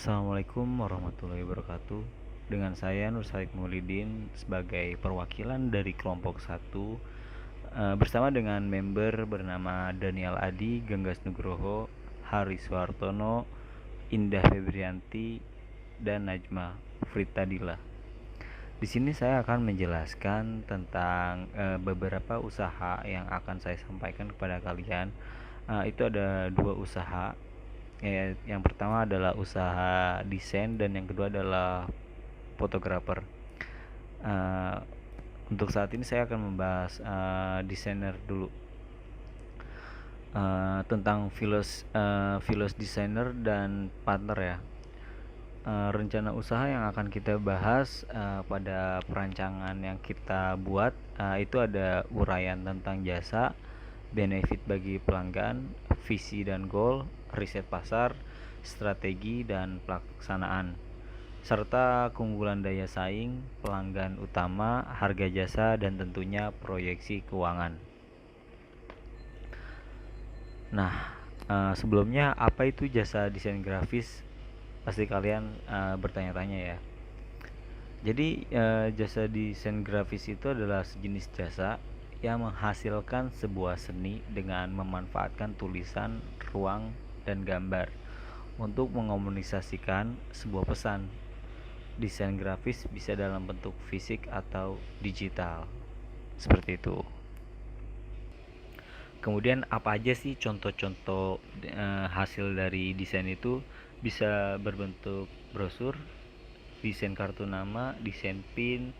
Assalamualaikum warahmatullahi wabarakatuh. Dengan saya Nur Said Maulidin sebagai perwakilan dari kelompok satu, bersama dengan member bernama Daniel Adi, Genggas Nugroho, Hari Suhartono, Indah Febrianti, dan Najma Fritadila. Di sini saya akan menjelaskan tentang beberapa usaha yang akan saya sampaikan kepada kalian. Itu ada dua usaha. Yang pertama adalah usaha desain dan yang kedua adalah fotografer. Uh, untuk saat ini saya akan membahas desainer dulu. Tentang filos desainer dan partner ya. Rencana usaha yang akan kita bahas pada perancangan yang kita buat itu ada uraian tentang jasa, benefit bagi pelanggan, visi dan goal, riset pasar, strategi dan pelaksanaan, serta keunggulan daya saing, pelanggan utama, harga jasa, dan tentunya proyeksi keuangan. Nah, sebelumnya apa itu jasa desain grafis? Pasti kalian bertanya-tanya ya. Jadi jasa desain grafis itu adalah sejenis jasa yang menghasilkan sebuah seni dengan memanfaatkan tulisan, ruang, dan gambar untuk mengomunikasikan sebuah pesan. Desain grafis bisa dalam bentuk fisik atau digital. Seperti itu. Kemudian apa aja sih contoh-contoh hasil dari desain itu? Bisa berbentuk brosur, desain kartu nama, desain pin,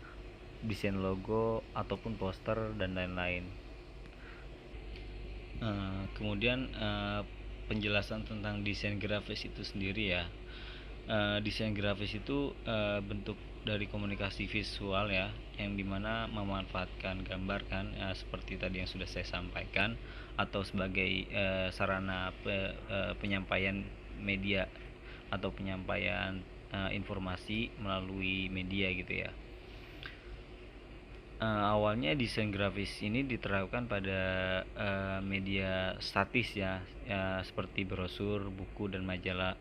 desain logo ataupun poster dan lain-lain. Kemudian penjelasan tentang desain grafis itu sendiri ya. Desain grafis itu bentuk dari komunikasi visual ya, yang dimana memanfaatkan gambar kan, seperti tadi yang sudah saya sampaikan, atau sebagai sarana penyampaian media atau penyampaian informasi melalui media gitu ya. Awalnya desain grafis ini diterapkan pada media statis ya, seperti brosur, buku dan majalah.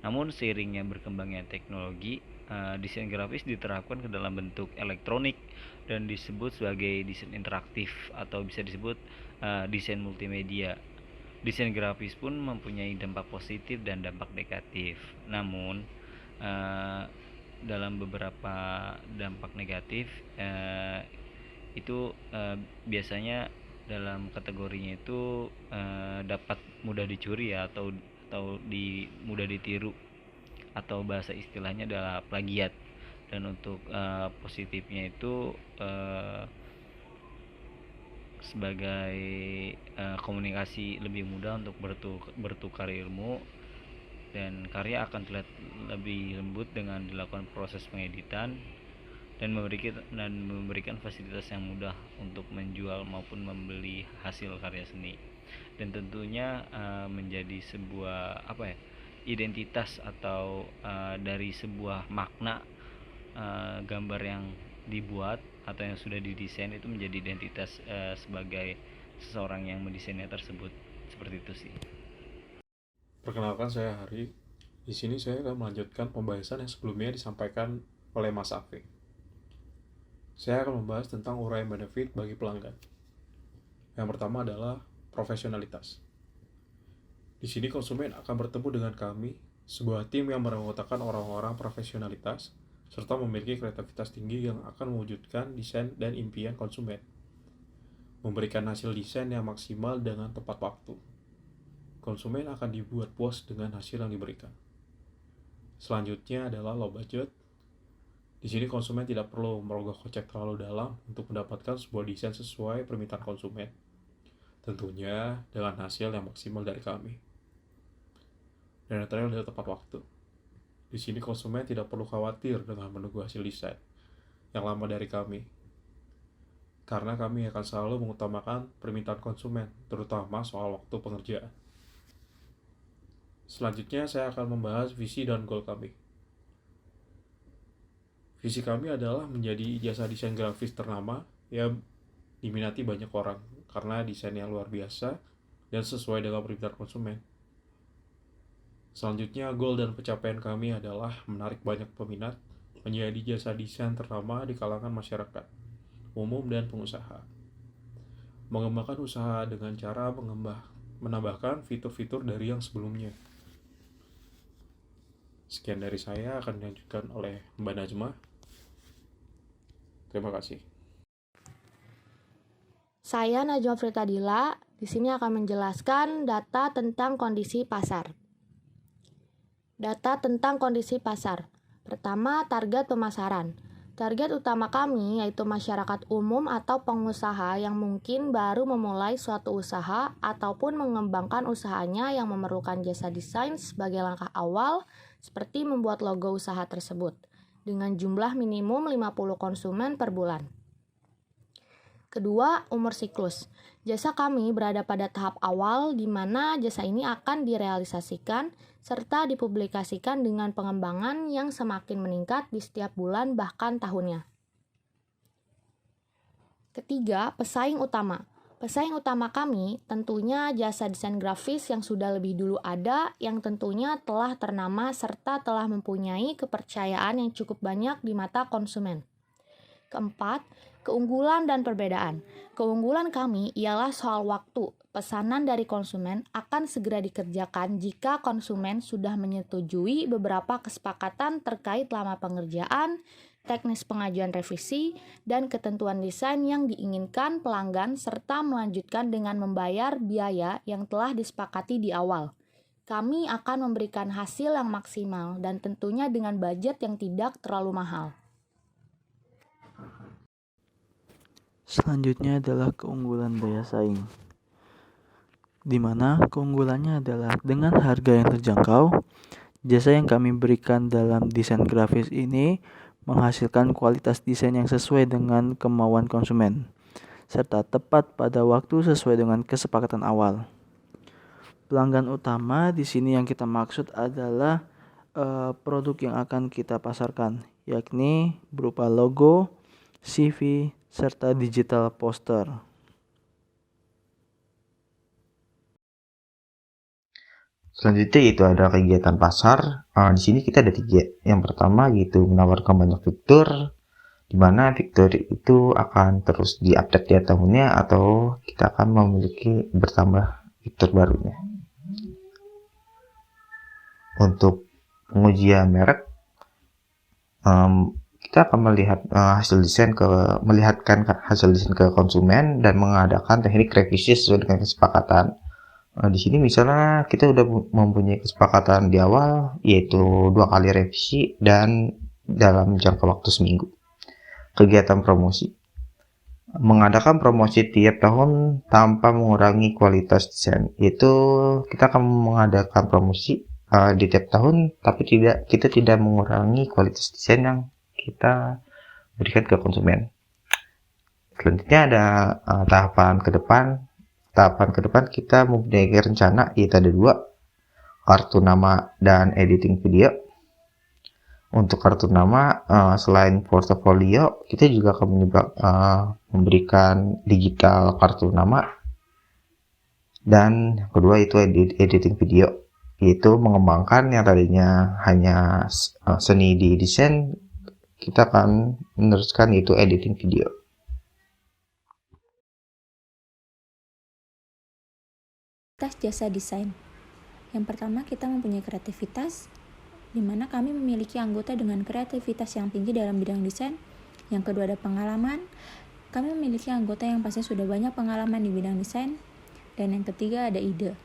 Namun seiringnya berkembangnya teknologi, desain grafis diterapkan ke dalam bentuk elektronik dan disebut sebagai desain interaktif atau bisa disebut desain multimedia. Desain grafis pun mempunyai dampak positif dan dampak negatif. Namun dalam beberapa dampak negatif itu biasanya dalam kategorinya itu dapat mudah dicuri ya, atau mudah ditiru, atau bahasa istilahnya adalah plagiat. Dan untuk positifnya itu sebagai komunikasi lebih mudah untuk bertukar ilmu, dan karya akan terlihat lebih lembut dengan dilakukan proses pengeditan, dan memberikan fasilitas yang mudah untuk menjual maupun membeli hasil karya seni, dan tentunya menjadi sebuah apa ya, identitas atau dari sebuah makna gambar yang dibuat atau yang sudah didesain itu menjadi identitas sebagai seseorang yang mendesainnya tersebut. Seperti itu sih. Perkenalkan, saya Hari. Di sini saya akan melanjutkan pembahasan yang sebelumnya disampaikan oleh Mas Afi. Saya akan membahas tentang uraian benefit bagi pelanggan. Yang pertama adalah profesionalitas. Di sini konsumen akan bertemu dengan kami, sebuah tim yang beranggotakan orang-orang profesionalitas serta memiliki kreativitas tinggi yang akan mewujudkan desain dan impian konsumen. Memberikan hasil desain yang maksimal dengan tepat waktu. Konsumen akan dibuat puas dengan hasil yang diberikan. Selanjutnya adalah low budget. Di sini konsumen tidak perlu merogoh kocek terlalu dalam untuk mendapatkan sebuah desain sesuai permintaan konsumen. Tentunya dengan hasil yang maksimal dari kami. Dan yang terakhir adalah tepat waktu. Di sini konsumen tidak perlu khawatir dengan menunggu hasil desain yang lama dari kami. Karena kami akan selalu mengutamakan permintaan konsumen, terutama soal waktu pengerjaan. Selanjutnya saya akan membahas visi dan goal kami. Visi kami adalah menjadi jasa desain grafis ternama yang diminati banyak orang karena desainnya luar biasa dan sesuai dengan permintaan konsumen. Selanjutnya, goal dan pencapaian kami adalah menarik banyak peminat, menjadi jasa desain ternama di kalangan masyarakat, umum dan pengusaha. Mengembangkan usaha dengan cara menambahkan fitur-fitur dari yang sebelumnya. Sekian dari saya, akan dilanjutkan oleh Mbak Najma. Terima kasih. Saya Najwa Fritadila, di sini akan menjelaskan data tentang kondisi pasar. Data tentang kondisi pasar. Pertama, target pemasaran. Target utama kami yaitu masyarakat umum atau pengusaha yang mungkin baru memulai suatu usaha ataupun mengembangkan usahanya yang memerlukan jasa desain sebagai langkah awal seperti membuat logo usaha tersebut dengan jumlah minimum 50 konsumen per bulan. Kedua, umur siklus. Jasa kami berada pada tahap awal di mana jasa ini akan direalisasikan serta dipublikasikan dengan pengembangan yang semakin meningkat di setiap bulan bahkan tahunnya. Ketiga, pesaing utama. Pesaing utama kami tentunya jasa desain grafis yang sudah lebih dulu ada, yang tentunya telah ternama serta telah mempunyai kepercayaan yang cukup banyak di mata konsumen. Keempat, keunggulan dan perbedaan. Keunggulan kami ialah soal waktu. Pesanan dari konsumen akan segera dikerjakan jika konsumen sudah menyetujui beberapa kesepakatan terkait lama pengerjaan, teknis pengajuan revisi, dan ketentuan desain yang diinginkan pelanggan serta melanjutkan dengan membayar biaya yang telah disepakati di awal. Kami akan memberikan hasil yang maksimal dan tentunya dengan budget yang tidak terlalu mahal. Selanjutnya adalah keunggulan daya saing, di mana keunggulannya adalah dengan harga yang terjangkau, jasa yang kami berikan dalam desain grafis ini menghasilkan kualitas desain yang sesuai dengan kemauan konsumen, serta tepat pada waktu sesuai dengan kesepakatan awal. Pelanggan utama di sini yang kita maksud adalah produk yang akan kita pasarkan, yakni berupa logo, CV, serta digital poster. Selanjutnya itu ada kegiatan pasar. Di sini kita ada 3. Yang pertama gitu menawarkan banyak fitur, di mana fitur itu akan terus diupdate tiap tahunnya atau kita akan memiliki bertambah fitur barunya. Untuk pengujian merek, kita akan melihatkan hasil desain ke konsumen dan mengadakan teknik revisi sesuai dengan kesepakatan. Di sini misalnya kita udah mempunyai kesepakatan di awal yaitu 2 kali revisi dan dalam jangka waktu seminggu. Kegiatan promosi, mengadakan promosi tiap tahun tanpa mengurangi kualitas desain. Itu kita akan mengadakan promosi di tiap tahun, tapi kita tidak mengurangi kualitas desain yang kita berikan ke konsumen. Selanjutnya ada tahapan ke depan. Tahapan ke depan kita mempunyai rencana, yaitu ada 2, kartu nama dan editing video. Untuk kartu nama, selain portofolio, kita juga akan memberikan digital kartu nama. Dan kedua itu editing video, yaitu mengembangkan yang tadinya hanya seni di desain, kita akan meneruskan yaitu editing video. Jasa desain. Yang pertama, kita mempunyai kreativitas, di mana kami memiliki anggota dengan kreativitas yang tinggi dalam bidang desain. Yang kedua ada pengalaman. Kami memiliki anggota yang pasti sudah banyak pengalaman di bidang desain. Dan yang ketiga ada ide.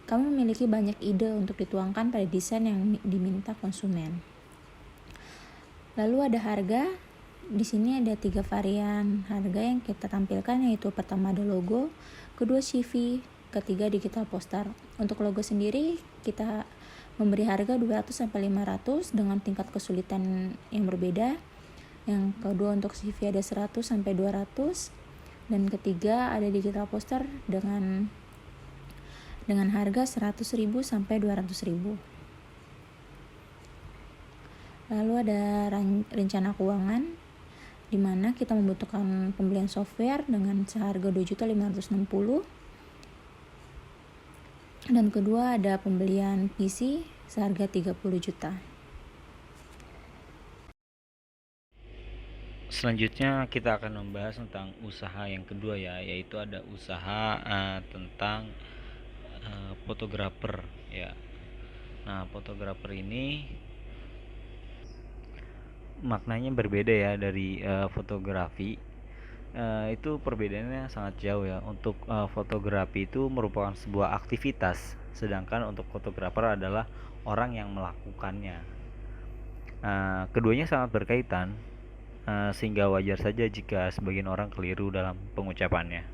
Kami memiliki banyak ide untuk dituangkan pada desain yang diminta konsumen. Lalu ada harga. Di sini ada 3 varian harga yang kita tampilkan, yaitu pertama ada logo, kedua CV, ketiga digital poster. Untuk logo sendiri kita memberi harga 200-500 dengan tingkat kesulitan yang berbeda. Yang kedua untuk CV ada 100-200 dan ketiga ada digital poster dengan harga 100.000 sampai 200.000. Lalu ada rencana keuangan, di mana kita membutuhkan pembelian software dengan seharga 2.560.000. Dan kedua ada pembelian PC seharga 30 juta. Selanjutnya kita akan membahas tentang usaha yang kedua ya, yaitu ada usaha tentang fotografer ya. Nah, fotografer ini maknanya berbeda ya dari fotografi. Itu perbedaannya sangat jauh ya. Untuk fotografi itu merupakan sebuah aktivitas, sedangkan untuk fotografer adalah orang yang melakukannya. Keduanya sangat berkaitan, sehingga wajar saja jika sebagian orang keliru dalam pengucapannya.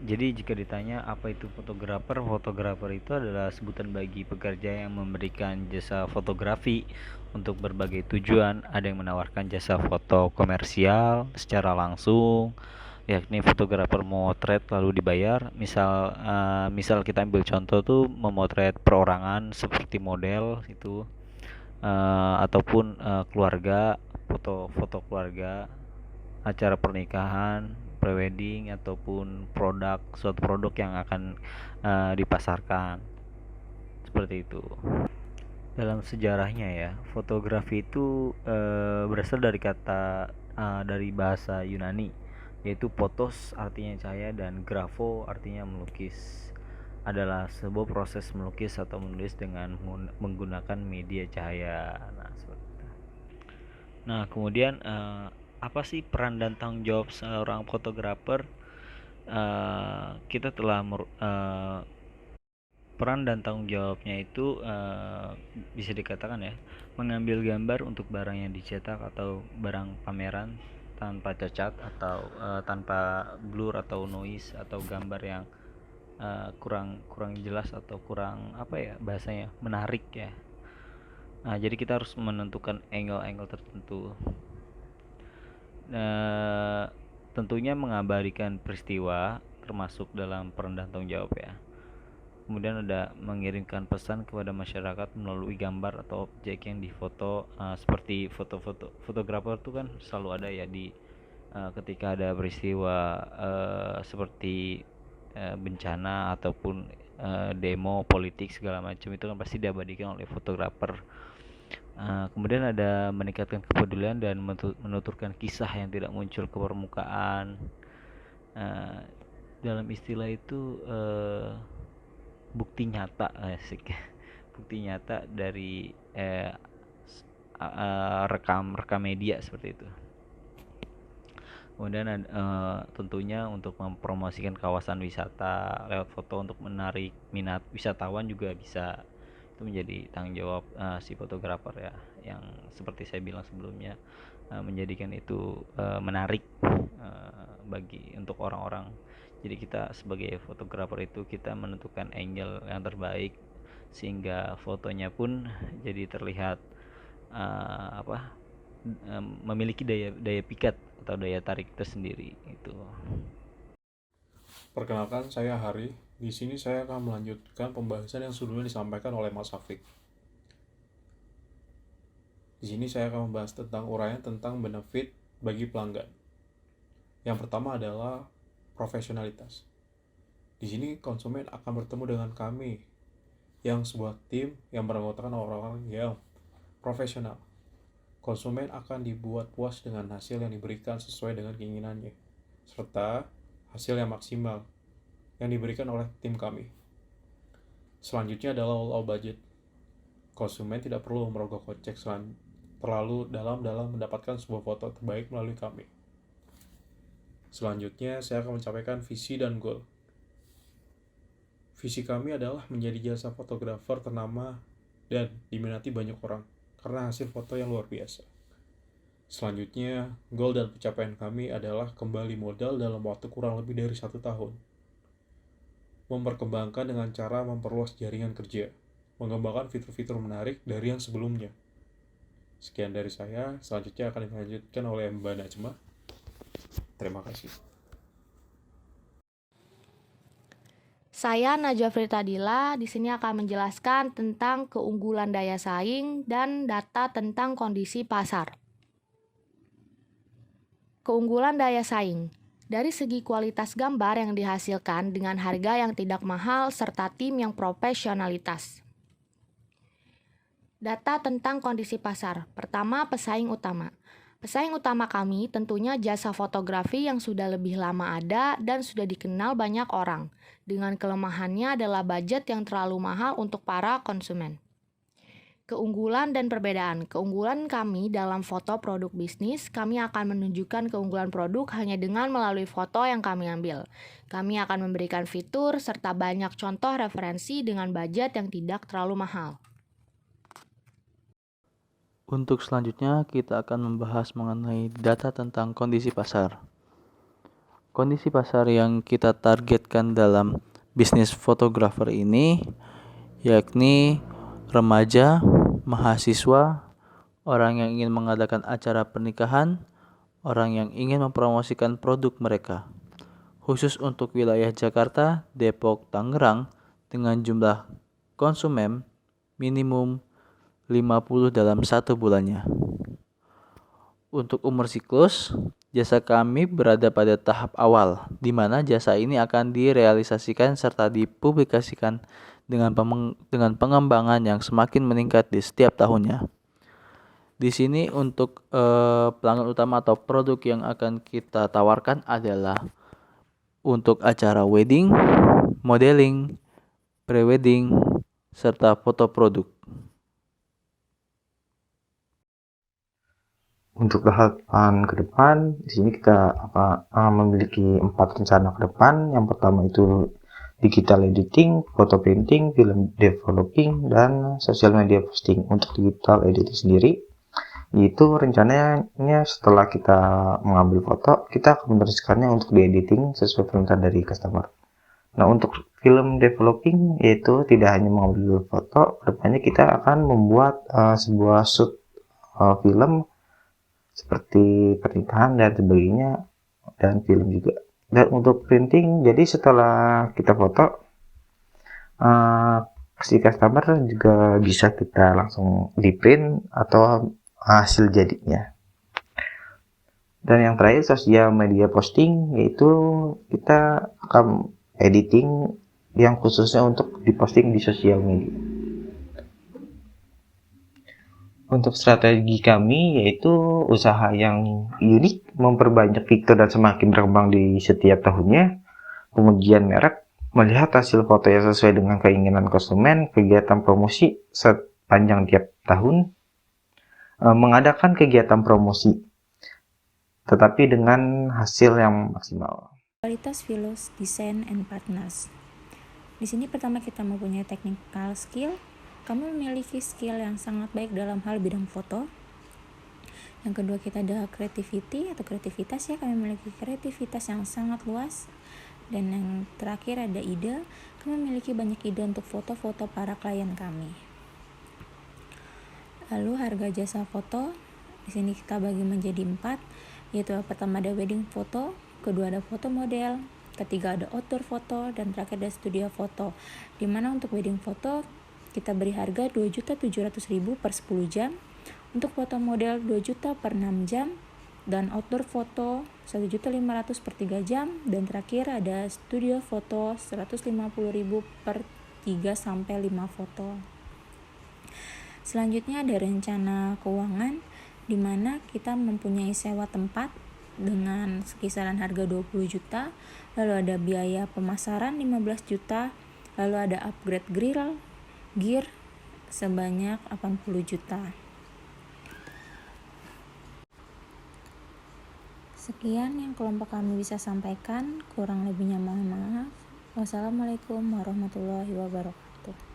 Jadi jika ditanya apa itu fotografer, fotografer itu adalah sebutan bagi pekerja yang memberikan jasa fotografi untuk berbagai tujuan. Ada yang menawarkan jasa foto komersial secara langsung, yakni fotografer memotret lalu dibayar. Misal kita ambil contoh tuh memotret perorangan seperti model itu, ataupun keluarga, foto keluarga, acara pernikahan, prewedding, ataupun suatu produk yang akan dipasarkan, seperti itu. Dalam sejarahnya ya, fotografi itu berasal dari kata dari bahasa Yunani, yaitu photos artinya cahaya dan grafo artinya melukis. Adalah sebuah proses melukis atau menulis dengan menggunakan media cahaya. Nah, seperti itu. Nah, kemudian apa sih peran dan tanggung jawab seorang fotografer? Kita telah peran dan tanggung jawabnya itu bisa dikatakan ya, mengambil gambar untuk barang yang dicetak atau barang pameran tanpa cacat atau tanpa blur atau noise atau gambar yang kurang jelas atau kurang apa ya bahasanya, menarik ya. Nah, jadi kita harus menentukan angle tertentu. Tentunya mengabadikan peristiwa termasuk dalam peran dan tanggung jawab ya. Kemudian ada mengirimkan pesan kepada masyarakat melalui gambar atau objek yang difoto, seperti fotografer itu kan selalu ada ya di ketika ada peristiwa seperti bencana ataupun demo politik segala macam, itu kan pasti diabadikan oleh fotografer. Kemudian ada meningkatkan kepedulian dan menuturkan kisah yang tidak muncul ke permukaan. Dalam istilah itu bukti nyata, asik. Bukti nyata dari rekam media seperti itu. Kemudian tentunya untuk mempromosikan kawasan wisata lewat foto untuk menarik minat wisatawan juga bisa. Itu menjadi tanggung jawab si fotografer ya, yang seperti saya bilang sebelumnya, menjadikan itu menarik bagi untuk orang-orang. Jadi kita sebagai fotografer itu kita menentukan angle yang terbaik sehingga fotonya pun jadi terlihat memiliki daya pikat atau daya tarik tersendiri itu. Perkenalkan, saya Hari. Di sini saya akan melanjutkan pembahasan yang sebelumnya disampaikan oleh Mas Afik. Di sini saya akan membahas tentang uraian tentang benefit bagi pelanggan. Yang pertama adalah profesionalitas. Di sini konsumen akan bertemu dengan kami yang sebuah tim yang beranggotakan orang-orang yang profesional. Konsumen akan dibuat puas dengan hasil yang diberikan sesuai dengan keinginannya, serta hasil yang maksimal yang diberikan oleh tim kami. Selanjutnya adalah low budget. Konsumen tidak perlu merogoh kocek terlalu dalam mendapatkan sebuah foto terbaik melalui kami. Selanjutnya saya akan menyampaikan visi dan goal. Visi kami adalah menjadi jasa fotografer ternama dan diminati banyak orang karena hasil foto yang luar biasa. Selanjutnya, goal dan pencapaian kami adalah kembali modal dalam waktu kurang lebih dari 1 tahun. Memperkembangkan dengan cara memperluas jaringan kerja, mengembangkan fitur-fitur menarik dari yang sebelumnya. Sekian dari saya, selanjutnya akan dilanjutkan oleh Mbak Najma. Terima kasih. Saya Najwa Fritadila di sini akan menjelaskan tentang keunggulan daya saing dan data tentang kondisi pasar. Keunggulan daya saing dari segi kualitas gambar yang dihasilkan dengan harga yang tidak mahal serta tim yang profesionalitas. Data tentang kondisi pasar. Pertama, pesaing utama. Pesaing utama kami tentunya jasa fotografi yang sudah lebih lama ada dan sudah dikenal banyak orang. Dengan kelemahannya adalah budget yang terlalu mahal untuk para konsumen. Keunggulan dan perbedaan. Keunggulan kami dalam foto produk bisnis, kami akan menunjukkan keunggulan produk hanya dengan melalui foto yang kami ambil. Kami akan memberikan fitur serta banyak contoh referensi dengan budget yang tidak terlalu mahal. Untuk selanjutnya, kita akan membahas mengenai data tentang kondisi pasar. Kondisi pasar yang kita targetkan dalam bisnis fotografer ini yakni remaja, mahasiswa, orang yang ingin mengadakan acara pernikahan, orang yang ingin mempromosikan produk mereka. Khusus untuk wilayah Jakarta, Depok, Tangerang dengan jumlah konsumen minimum 50 dalam 1 bulannya. Untuk umur siklus, jasa kami berada pada tahap awal, di mana jasa ini akan direalisasikan serta dipublikasikan dengan pengembangan yang semakin meningkat di setiap tahunnya. Di sini untuk pelanggan utama atau produk yang akan kita tawarkan adalah untuk acara wedding, modeling, pre-wedding, serta foto produk. Untuk tahapan ke depan, di sini kita memiliki 4 rencana ke depan. Yang pertama itu digital editing, photo printing, film developing, dan social media posting. Untuk digital editing sendiri, itu rencananya setelah kita mengambil foto, kita akan meneruskannya untuk diediting sesuai perintah dari customer. Nah, untuk film developing, yaitu tidak hanya mengambil foto, kedepannya kita akan membuat sebuah shoot film seperti pernikahan dan sebagainya, dan film juga. Dan untuk printing, jadi setelah kita foto, si customer juga bisa kita langsung di print atau hasil jadinya. Dan yang terakhir, sosial media posting, yaitu kita akan editing yang khususnya untuk diposting di sosial media. Untuk strategi kami yaitu usaha yang unik, memperbanyak fitur dan semakin berkembang di setiap tahunnya, pengujian merek, melihat hasil foto yang sesuai dengan keinginan konsumen, kegiatan promosi sepanjang tiap tahun, mengadakan kegiatan promosi, tetapi dengan hasil yang maksimal. Kualitas Philos Design and Partners. Di sini pertama kita mempunyai technical skill. Kamu memiliki skill yang sangat baik dalam hal bidang foto. Yang kedua kita ada creativity atau kreativitas ya, kami memiliki kreativitas yang sangat luas. Dan yang terakhir ada ide, kami memiliki banyak ide untuk foto-foto para klien kami. Lalu harga jasa foto, di sini kita bagi menjadi 4, yaitu pertama ada wedding foto, kedua ada foto model, ketiga ada outdoor foto, dan terakhir ada studio foto. Dimana untuk wedding foto kita beri harga 2.700.000 per 10 jam, untuk foto model 2 juta per 6 jam, dan outdoor foto 1.500.000 per 3 jam, dan terakhir ada studio foto 150.000 per 3-5 foto. Selanjutnya ada rencana keuangan, di mana kita mempunyai sewa tempat dengan kisaran harga 20 juta, lalu ada biaya pemasaran 15 juta, lalu ada upgrade grill, gear sebanyak 80 juta. Sekian yang kelompok kami bisa sampaikan, kurang lebihnya mohon maaf. Wassalamualaikum warahmatullahi wabarakatuh.